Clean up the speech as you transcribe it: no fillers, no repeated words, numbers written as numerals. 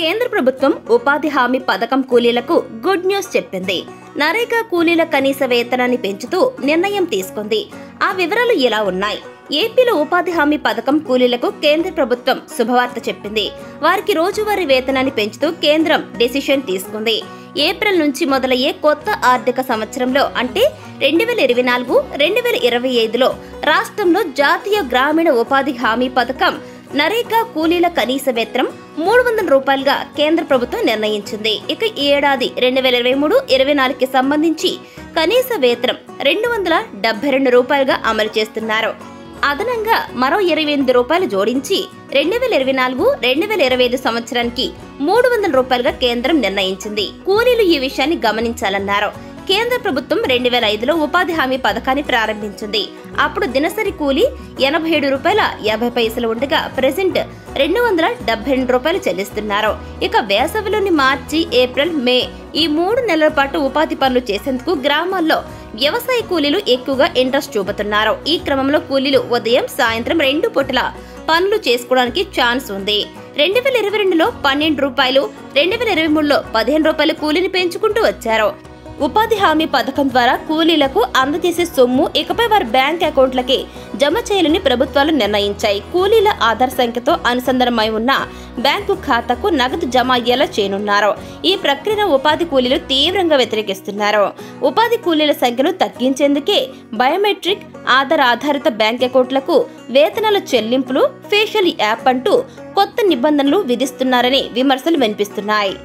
కేంద్ర ప్రభుత్వం ఉపాధి హామీ పథకం కూలీలకు గుడ్ న్యూస్ చెప్పింది. నరేగా కూలీల కనీస వేతనాన్ని పెంచుతూ నిర్ణయం తీసుకుంది. ఆ వివరాలు ఇలా ఉన్నాయి. ఏపీలో ఉపాధి హామీ పథకం కూలీలకు కేంద్ర ప్రభుత్వం శుభవార్త చెప్పింది. వారికి రోజువారీ వేతనాన్ని పెంచుతూ కేంద్రం డెసిషన్ తీసుకుంది. ఏప్రిల్ నుంచి మొదలయ్యే కొత్త ఆర్థిక సంవత్సరంలో అంటే 2024-2025లో రాష్ట్రంలో జాతీయ గ్రామీణ ఉపాధి హామీ పథకం నరేగా కూలీల కనీస వేతనం 300 రూపాయలుగా కేంద్ర ప్రభుత్వం నిర్ణయించింది. ఇక ఈ ఏడాది 2023-24కి సంబంధించి కనీస వేతనం 272 రూపాయలుగా అమలు చేస్తున్నారు. అదనంగా మరో 28 రూపాయలు జోడించి 2024-2025 సంవత్సరానికి 300 రూపాయలుగా కేంద్రం నిర్ణయించింది. కూలీలు ఈ విషయాన్ని గమనించాలన్నారు. కేంద్ర ప్రభుత్వం 2005లో ఉపాధి హామీ పథకాన్ని ప్రారంభించింది. అప్పుడు దినసరి కూలీ 87 రూపాయల 50 పైసలు ఉండగా ప్రెసెంట్ 272 రూపాయలు చెల్లిస్తున్నారు. ఇక వేసవిలోని మార్చి, ఏప్రిల్, మే ఈ 3 నెలల పాటు ఉపాధి పనులు చేసేందుకు గ్రామాల్లో వ్యవసాయ కూలీలు ఎక్కువగా ఇంట్రెస్ట్ చూపుతున్నారు. ఈ క్రమంలో కూలీలు ఉదయం, సాయంత్రం 2 పూటల పనులు చేసుకోవడానికి ఛాన్స్ ఉంది. 2022లో 12 రూపాయలు, 2023లో 15 రూపాయల కూలీని పెంచుకుంటూ వచ్చారు. ఉపాధి హామీ పథకం ద్వారా కూలీలకు అందజేసే సొమ్ము ఇకపై వారి బ్యాంక్ అకౌంట్లకి జమ చేయాలని ప్రభుత్వాలు నిర్ణయించాయి. కూలీల ఆధార్ సంఖ్యతో అనుసంధానమై ఉన్న బ్యాంకు ఖాతాకు నగదు జమ అయ్యేలా చేయనున్నారు. ఈ ప్రక్రియను ఉపాధి కూలీలు తీవ్రంగా వ్యతిరేకిస్తున్నారు. ఉపాధి కూలీల సంఖ్యను తగ్గించేందుకే బయోమెట్రిక్, ఆధార్ ఆధారిత బ్యాంక్ అకౌంట్లకు వేతనాల చెల్లింపులు, ఫేషియల్ యాప్ అంటూ కొత్త నిబంధనలు విధిస్తున్నారని విమర్శలు వినిపిస్తున్నాయి.